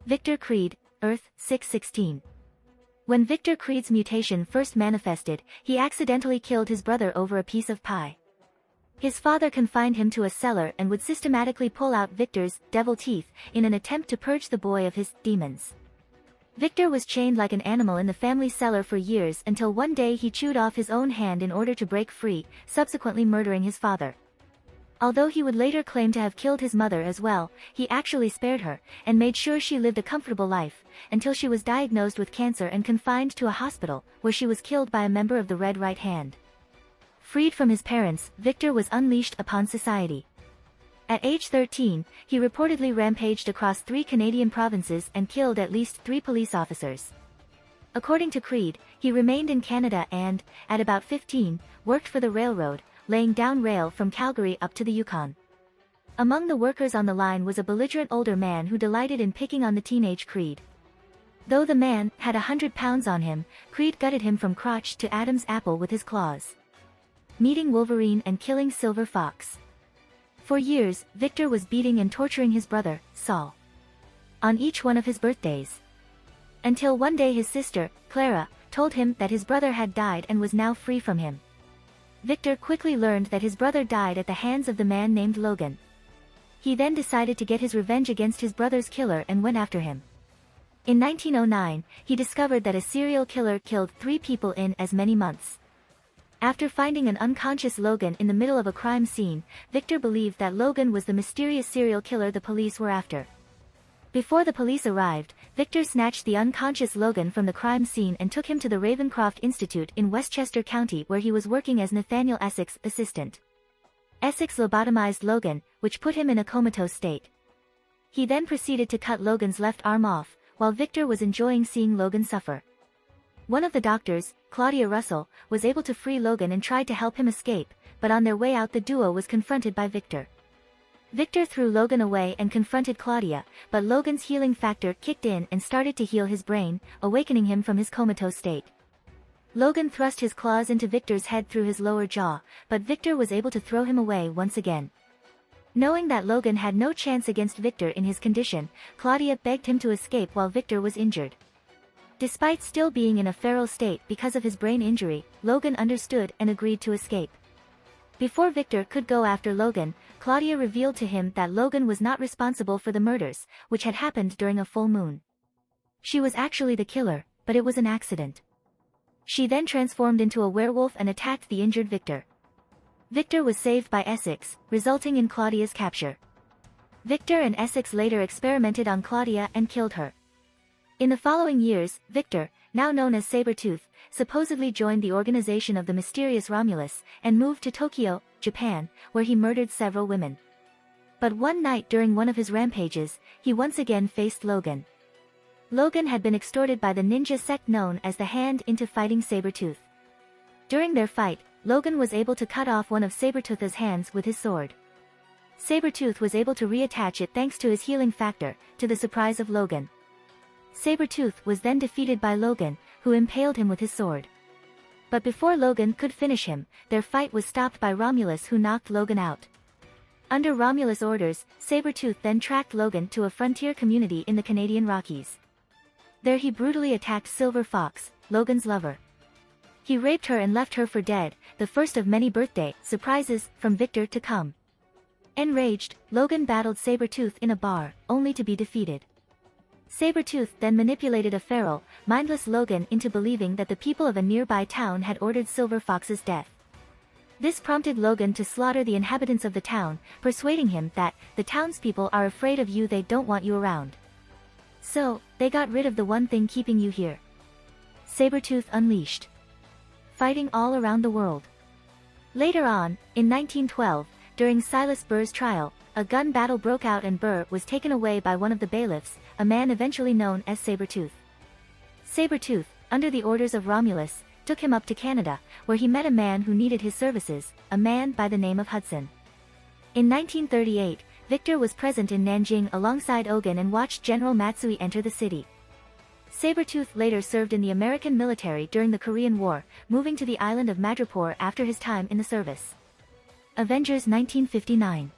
Victor Creed, Earth-616. When Victor Creed's mutation first manifested, he accidentally killed his brother over a piece of pie. His father confined him to a cellar and would systematically pull out Victor's devil teeth in an attempt to purge the boy of his demons. Victor was chained like an animal in the family cellar for years until one day he chewed off his own hand in order to break free, subsequently murdering his father. Although he would later claim to have killed his mother as well, he actually spared her, and made sure she lived a comfortable life, until she was diagnosed with cancer and confined to a hospital, where she was killed by a member of the Red Right Hand. Freed from his parents, Victor was unleashed upon society. At age 13, he reportedly rampaged across 3 Canadian provinces and killed at least 3 police officers. According to Creed, he remained in Canada and, at about 15, worked for the railroad, laying down rail from Calgary up to the Yukon. Among the workers on the line was a belligerent older man who delighted in picking on the teenage Creed. Though the man had 100 pounds on him, Creed gutted him from crotch to Adam's apple with his claws. Meeting Wolverine and killing Silver Fox. For years, Victor was beating and torturing his brother, Saul, on each one of his birthdays. Until one day his sister, Clara, told him that his brother had died and was now free from him. Victor quickly learned that his brother died at the hands of the man named Logan. He then decided to get his revenge against his brother's killer and went after him. In 1909, he discovered that a serial killer killed 3 people in as many months. After finding an unconscious Logan in the middle of a crime scene, Victor believed that Logan was the mysterious serial killer the police were after. Before the police arrived, Victor snatched the unconscious Logan from the crime scene and took him to the Ravencroft Institute in Westchester County, where he was working as Nathaniel Essex's assistant. Essex lobotomized Logan, which put him in a comatose state. He then proceeded to cut Logan's left arm off, while Victor was enjoying seeing Logan suffer. One of the doctors, Claudia Russell, was able to free Logan and tried to help him escape, but on their way out the duo was confronted by Victor. Victor threw Logan away and confronted Claudia, but Logan's healing factor kicked in and started to heal his brain, awakening him from his comatose state. Logan thrust his claws into Victor's head through his lower jaw, but Victor was able to throw him away once again. Knowing that Logan had no chance against Victor in his condition, Claudia begged him to escape while Victor was injured. Despite still being in a feral state because of his brain injury, Logan understood and agreed to escape. Before Victor could go after Logan, Claudia revealed to him that Logan was not responsible for the murders, which had happened during a full moon. She was actually the killer, but it was an accident. She then transformed into a werewolf and attacked the injured Victor. Victor was saved by Essex, resulting in Claudia's capture. Victor and Essex later experimented on Claudia and killed her. In the following years, Victor, now known as Sabretooth, supposedly joined the organization of the mysterious Romulus, and moved to Tokyo, Japan, where he murdered several women. But one night during one of his rampages, he once again faced Logan. Logan had been extorted by the ninja sect known as the Hand into fighting Sabretooth. During their fight, Logan was able to cut off one of Sabretooth's hands with his sword. Sabretooth was able to reattach it thanks to his healing factor, to the surprise of Logan. Sabretooth was then defeated by Logan, who impaled him with his sword. But before Logan could finish him, their fight was stopped by Romulus, who knocked Logan out. Under Romulus' orders, Sabretooth then tracked Logan to a frontier community in the Canadian Rockies. There he brutally attacked Silver Fox, Logan's lover. He raped her and left her for dead, the first of many birthday surprises from Victor to come. Enraged, Logan battled Sabretooth in a bar, only to be defeated. Sabretooth then manipulated a feral, mindless Logan into believing that the people of a nearby town had ordered Silver Fox's death. This prompted Logan to slaughter the inhabitants of the town, persuading him that the townspeople are afraid of you, they don't want you around. So, they got rid of the one thing keeping you here. Sabretooth unleashed. Fighting all around the world. Later on, in 1912, during Silas Burr's trial, a gun battle broke out and Burr was taken away by one of the bailiffs, a man eventually known as Sabretooth. Sabretooth, under the orders of Romulus, took him up to Canada, where he met a man who needed his services, a man by the name of Hudson. In 1938, Victor was present in Nanjing alongside Ogun and watched General Matsui enter the city. Sabretooth later served in the American military during the Korean War, moving to the island of Madripoor after his time in the service. Avengers 1959.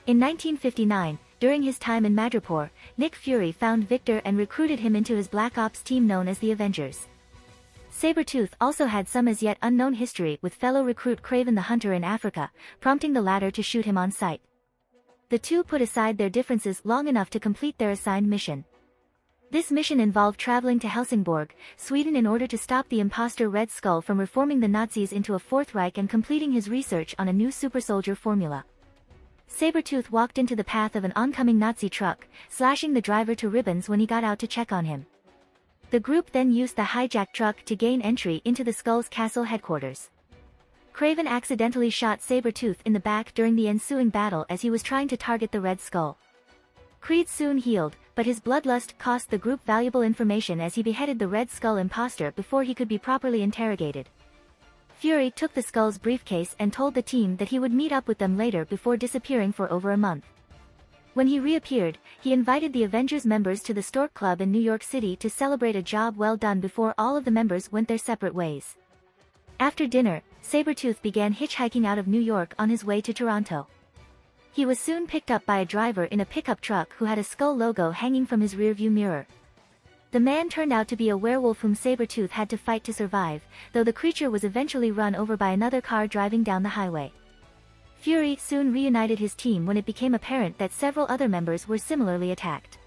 In 1959, during his time in Madripoor, Nick Fury found Victor and recruited him into his Black Ops team known as the Avengers. Sabretooth also had some as yet unknown history with fellow recruit Kraven the Hunter in Africa, prompting the latter to shoot him on sight. The two put aside their differences long enough to complete their assigned mission. This mission involved traveling to Helsingborg, Sweden in order to stop the imposter Red Skull from reforming the Nazis into a Fourth Reich and completing his research on a new supersoldier formula. Sabretooth walked into the path of an oncoming Nazi truck, slashing the driver to ribbons when he got out to check on him. The group then used the hijacked truck to gain entry into the Skull's castle headquarters. Kraven accidentally shot Sabretooth in the back during the ensuing battle as he was trying to target the Red Skull. Creed soon healed, but his bloodlust cost the group valuable information as he beheaded the Red Skull imposter before he could be properly interrogated. Fury took the Skull's briefcase and told the team that he would meet up with them later before disappearing for over a month. When he reappeared, he invited the Avengers members to the Stork Club in New York City to celebrate a job well done before all of the members went their separate ways. After dinner, Sabretooth began hitchhiking out of New York on his way to Toronto. He was soon picked up by a driver in a pickup truck who had a Skull logo hanging from his rearview mirror. The man turned out to be a werewolf whom Sabretooth had to fight to survive, though the creature was eventually run over by another car driving down the highway. Fury soon reunited his team when it became apparent that several other members were similarly attacked.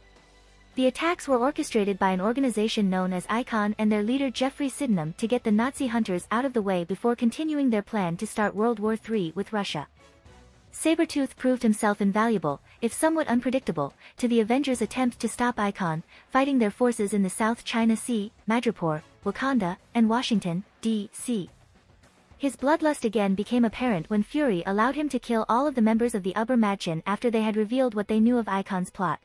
The attacks were orchestrated by an organization known as Icon and their leader Jeffrey Sydenham to get the Nazi hunters out of the way before continuing their plan to start World War III with Russia. Sabretooth proved himself invaluable, if somewhat unpredictable, to the Avengers' attempt to stop Icon, fighting their forces in the South China Sea, Madripoor, Wakanda, and Washington, D.C. His bloodlust again became apparent when Fury allowed him to kill all of the members of the Ubermädchen after they had revealed what they knew of Icon's plot.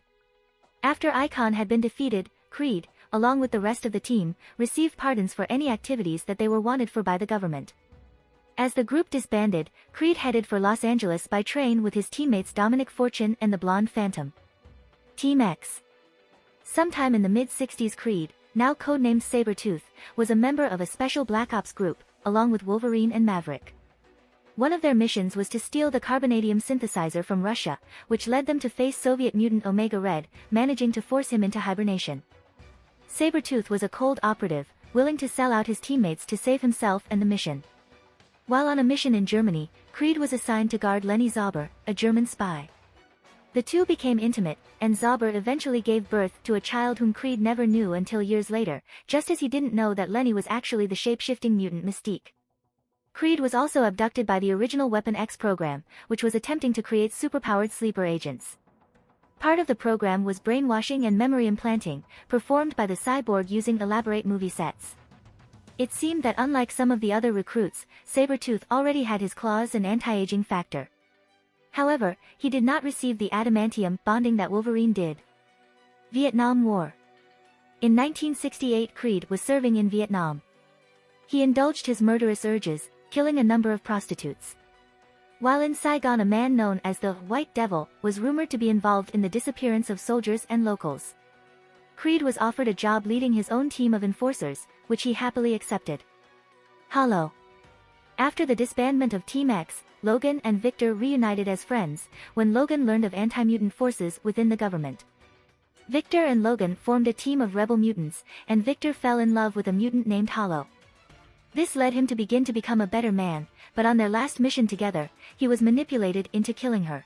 After Icon had been defeated, Creed, along with the rest of the team, received pardons for any activities that they were wanted for by the government. As the group disbanded, Creed headed for Los Angeles by train with his teammates Dominic Fortune and the Blonde Phantom. Team X. Sometime in the mid-60s Creed, now codenamed Sabretooth, was a member of a special Black Ops group, along with Wolverine and Maverick. One of their missions was to steal the carbonadium synthesizer from Russia, which led them to face Soviet mutant Omega Red, managing to force him into hibernation. Sabretooth was a cold operative, willing to sell out his teammates to save himself and the mission. While on a mission in Germany, Creed was assigned to guard Lenny Zauber, a German spy. The two became intimate, and Zauber eventually gave birth to a child whom Creed never knew until years later, just as he didn't know that Lenny was actually the shape-shifting mutant Mystique. Creed was also abducted by the original Weapon X program, which was attempting to create superpowered sleeper agents. Part of the program was brainwashing and memory implanting, performed by the cyborg using elaborate movie sets. It seemed that unlike some of the other recruits, Sabretooth already had his claws and anti-aging factor. However, he did not receive the adamantium bonding that Wolverine did. Vietnam War. In 1968 Creed was serving in Vietnam. He indulged his murderous urges, killing a number of prostitutes. While in Saigon a man known as the White Devil was rumored to be involved in the disappearance of soldiers and locals. Creed was offered a job leading his own team of enforcers, which he happily accepted. Hollow. After the disbandment of Team X, Logan and Victor reunited as friends, when Logan learned of anti-mutant forces within the government. Victor and Logan formed a team of rebel mutants, and Victor fell in love with a mutant named Hollow. This led him to begin to become a better man, but on their last mission together, he was manipulated into killing her.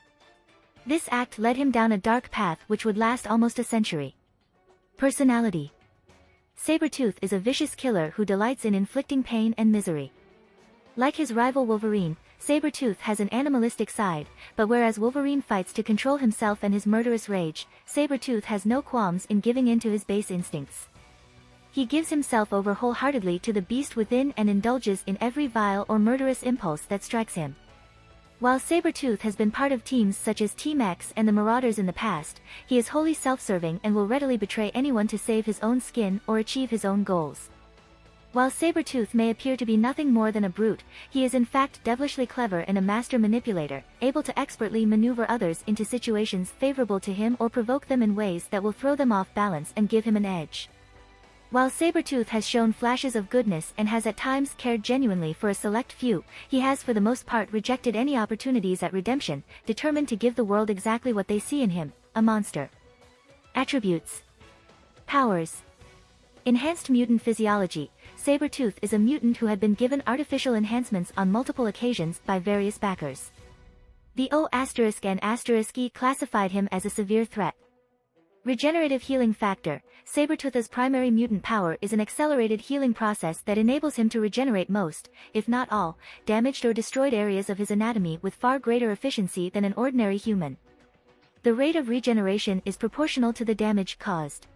This act led him down a dark path which would last almost a century. Personality. Sabretooth is a vicious killer who delights in inflicting pain and misery. Like his rival Wolverine, Sabretooth has an animalistic side, but whereas Wolverine fights to control himself and his murderous rage, Sabretooth has no qualms in giving in to his base instincts. He gives himself over wholeheartedly to the beast within and indulges in every vile or murderous impulse that strikes him. While Sabretooth has been part of teams such as Team X and the Marauders in the past, he is wholly self-serving and will readily betray anyone to save his own skin or achieve his own goals. While Sabretooth may appear to be nothing more than a brute, he is in fact devilishly clever and a master manipulator, able to expertly maneuver others into situations favorable to him or provoke them in ways that will throw them off balance and give him an edge. While Sabretooth has shown flashes of goodness and has at times cared genuinely for a select few, he has for the most part rejected any opportunities at redemption, determined to give the world exactly what they see in him, a monster. Attributes. Powers. Enhanced mutant physiology. Sabretooth is a mutant who had been given artificial enhancements on multiple occasions by various backers. The O***N***E classified him as a severe threat. Regenerative healing factor. Sabretooth's primary mutant power is an accelerated healing process that enables him to regenerate most, if not all, damaged or destroyed areas of his anatomy with far greater efficiency than an ordinary human. The rate of regeneration is proportional to the damage caused.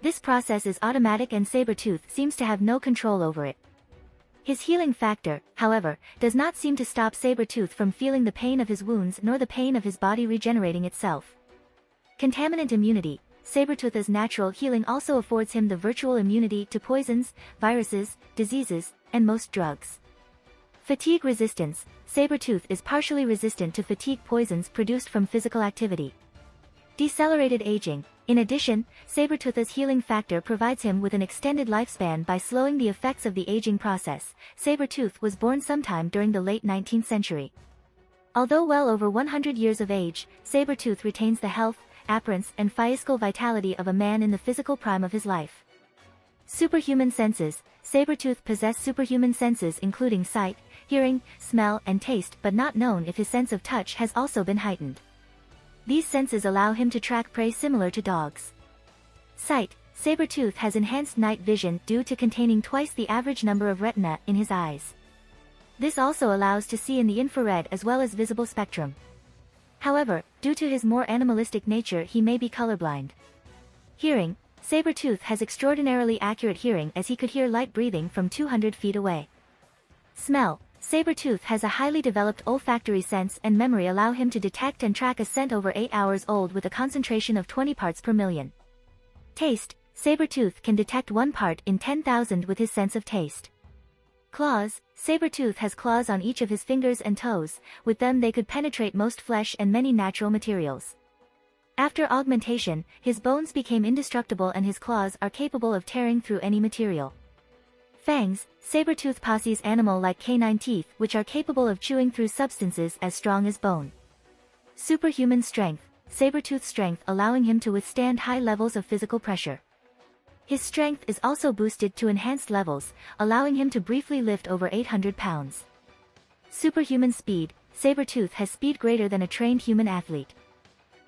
This process is automatic and Sabretooth seems to have no control over it. His healing factor, however, does not seem to stop Sabretooth from feeling the pain of his wounds nor the pain of his body regenerating itself. Contaminant immunity. Sabretooth's natural healing also affords him the virtual immunity to poisons, viruses, diseases, and most drugs. Fatigue resistance. Sabretooth is partially resistant to fatigue poisons produced from physical activity. Decelerated aging. In addition, Sabretooth's healing factor provides him with an extended lifespan by slowing the effects of the aging process. Sabretooth was born sometime during the late 19th century. Although well over 100 years of age, Sabretooth retains the health, appearance, and physical vitality of a man in the physical prime of his life. Superhuman senses. Sabretooth possesses superhuman senses including sight, hearing, smell, and taste, but not known if his sense of touch has also been heightened. These senses allow him to track prey similar to dogs. Sight. Sabretooth has enhanced night vision due to containing twice the average number of retina in his eyes. This also allows to see in the infrared as well as visible spectrum. However, due to his more animalistic nature he may be colorblind. Hearing. Sabretooth has extraordinarily accurate hearing as he could hear light breathing from 200 feet away. Smell. Sabretooth has a highly developed olfactory sense and memory allow him to detect and track a scent over 8 hours old with a concentration of 20 parts per million. Taste. Sabretooth can detect 1 part in 10,000 with his sense of taste. Claws. Sabretooth has claws on each of his fingers and toes, with them they could penetrate most flesh and many natural materials. After augmentation, his bones became indestructible and his claws are capable of tearing through any material. Fangs. Sabretooth possesses animal-like canine teeth which are capable of chewing through substances as strong as bone. Superhuman strength. Sabretooth's strength allowing him to withstand high levels of physical pressure. His strength is also boosted to enhanced levels, allowing him to briefly lift over 800 pounds. Superhuman speed. Sabretooth has speed greater than a trained human athlete.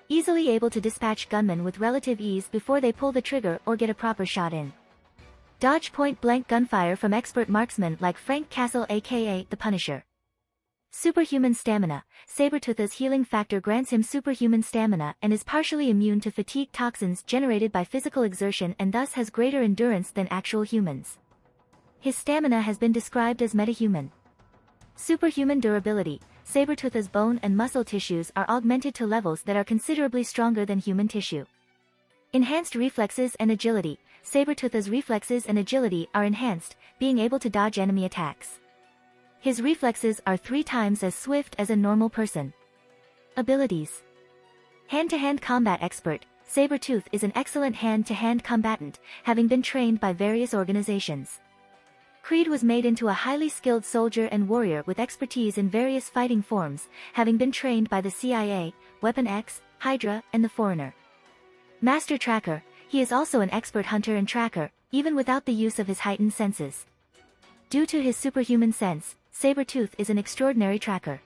Easily able to dispatch gunmen with relative ease before they pull the trigger or get a proper shot in. Dodge point-blank gunfire from expert marksmen like Frank Castle aka the Punisher. Superhuman stamina. Sabretooth's healing factor grants him superhuman stamina and is partially immune to fatigue toxins generated by physical exertion and thus has greater endurance than actual humans. His stamina has been described as metahuman. Superhuman durability. Sabretooth's bone and muscle tissues are augmented to levels that are considerably stronger than human tissue. Enhanced reflexes and agility. Sabretooth's reflexes and agility are enhanced, being able to dodge enemy attacks. His reflexes are 3 times as swift as a normal person. Abilities. Hand-to-hand combat expert. Sabretooth is an excellent hand-to-hand combatant, having been trained by various organizations. Creed was made into a highly skilled soldier and warrior with expertise in various fighting forms, having been trained by the CIA, Weapon X, Hydra, and the Foreigner. Master Tracker. He is also an expert hunter and tracker, even without the use of his heightened senses. Due to his superhuman sense, Sabretooth is an extraordinary tracker.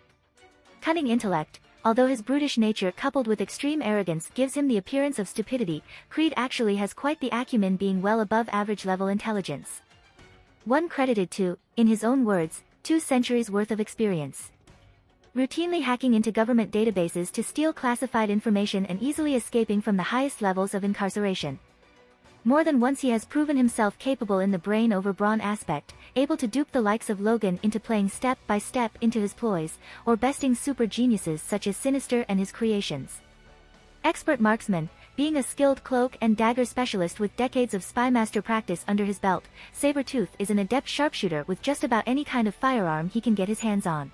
Cunning intellect. Although his brutish nature coupled with extreme arrogance gives him the appearance of stupidity, Creed actually has quite the acumen, being well above average level intelligence. One credited to, in his own words, 2 centuries worth of experience. Routinely hacking into government databases to steal classified information and easily escaping from the highest levels of incarceration. More than once he has proven himself capable in the brain over brawn aspect, able to dupe the likes of Logan into playing step by step into his ploys, or besting super geniuses such as Sinister and his creations. Expert marksman. Being a skilled cloak and dagger specialist with decades of spymaster practice under his belt, Sabretooth is an adept sharpshooter with just about any kind of firearm he can get his hands on.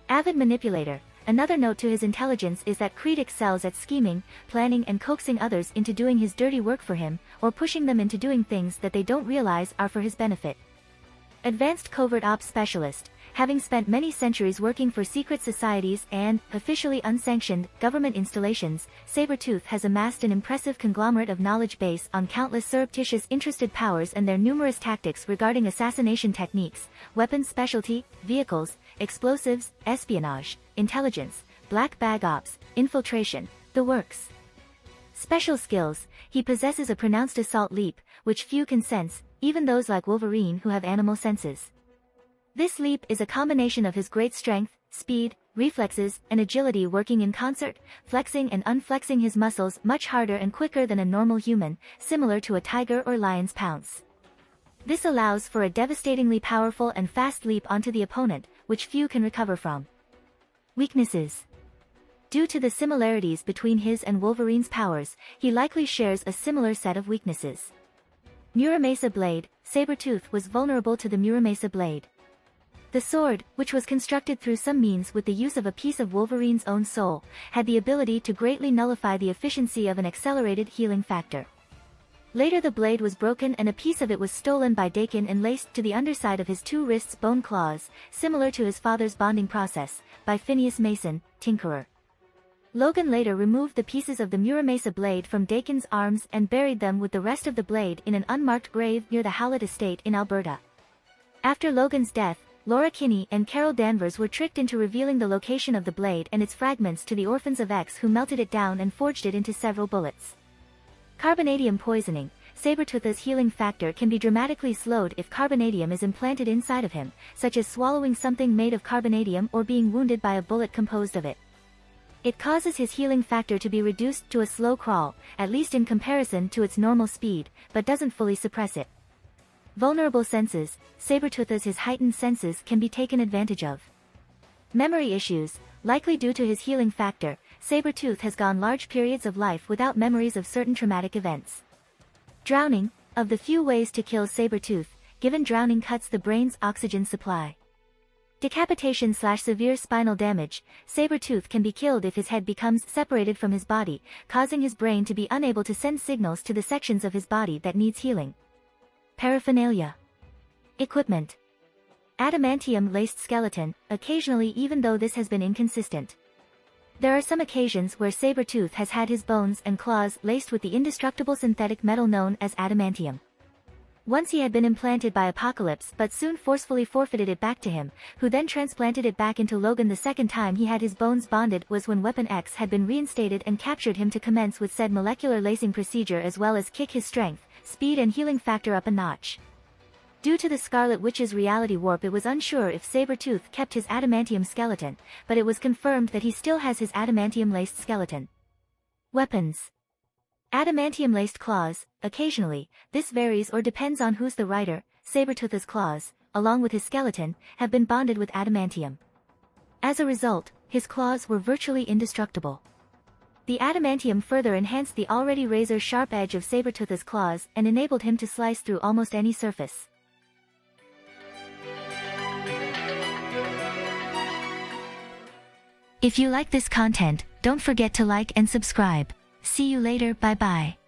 Avid manipulator. Another note to his intelligence is that Creed excels at scheming, planning and coaxing others into doing his dirty work for him, or pushing them into doing things that they don't realize are for his benefit. Advanced covert ops specialist, having spent many centuries working for secret societies and, officially unsanctioned, government installations, Sabretooth has amassed an impressive conglomerate of knowledge base on countless surreptitious interested powers and their numerous tactics regarding assassination techniques, weapons specialty, vehicles, explosives, espionage, intelligence, black bag ops, infiltration, the works. Special skills, he possesses a pronounced assault leap, which few can sense, even those like Wolverine who have animal senses. This leap is a combination of his great strength, speed, reflexes, and agility working in concert, flexing and unflexing his muscles much harder and quicker than a normal human, similar to a tiger or lion's pounce. This allows for a devastatingly powerful and fast leap onto the opponent, which few can recover from. Weaknesses. Due to the similarities between his and Wolverine's powers, he likely shares a similar set of weaknesses. Muramasa Blade, Sabretooth was vulnerable to the Muramasa Blade. The sword, which was constructed through some means with the use of a piece of Wolverine's own soul, had the ability to greatly nullify the efficiency of an accelerated healing factor. Later the blade was broken and a piece of it was stolen by Dakin and laced to the underside of his two wrists bone claws, similar to his father's bonding process, by Phineas Mason, Tinkerer. Logan later removed the pieces of the Muramasa blade from Dakin's arms and buried them with the rest of the blade in an unmarked grave near the Howlett estate in Alberta. After Logan's death, Laura Kinney and Carol Danvers were tricked into revealing the location of the blade and its fragments to the Orphans of X, who melted it down and forged it into several bullets. Carbonadium poisoning. Sabretooth's healing factor can be dramatically slowed if carbonadium is implanted inside of him, such as swallowing something made of carbonadium or being wounded by a bullet composed of it. It causes his healing factor to be reduced to a slow crawl, at least in comparison to its normal speed, but doesn't fully suppress it. Vulnerable senses. Sabretooth's heightened senses can be taken advantage of. Memory issues. Likely due to his healing factor, Sabretooth has gone large periods of life without memories of certain traumatic events. Drowning. Of the few ways to kill Sabretooth, given drowning cuts the brain's oxygen supply. Decapitation/severe spinal damage. Sabretooth can be killed if his head becomes separated from his body, causing his brain to be unable to send signals to the sections of his body that needs healing. Paraphernalia. Equipment. Adamantium-laced skeleton, occasionally, even though this has been inconsistent. There are some occasions where Sabretooth has had his bones and claws laced with the indestructible synthetic metal known as adamantium. Once he had been implanted by Apocalypse but soon forcefully forfeited it back to him, who then transplanted it back into Logan. The second time he had his bones bonded was when Weapon X had been reinstated and captured him to commence with said molecular lacing procedure, as well as kick his strength, speed and healing factor up a notch. Due to the Scarlet Witch's reality warp, it was unsure if Sabretooth kept his adamantium skeleton, but it was confirmed that he still has his adamantium-laced skeleton. Weapons. Adamantium-laced claws. Occasionally, this varies or depends on who's the writer. Sabretooth's claws, along with his skeleton, have been bonded with adamantium. As a result, his claws were virtually indestructible. The adamantium further enhanced the already razor-sharp edge of Sabretooth's claws and enabled him to slice through almost any surface. If you like this content, don't forget to like and subscribe. See you later, bye bye.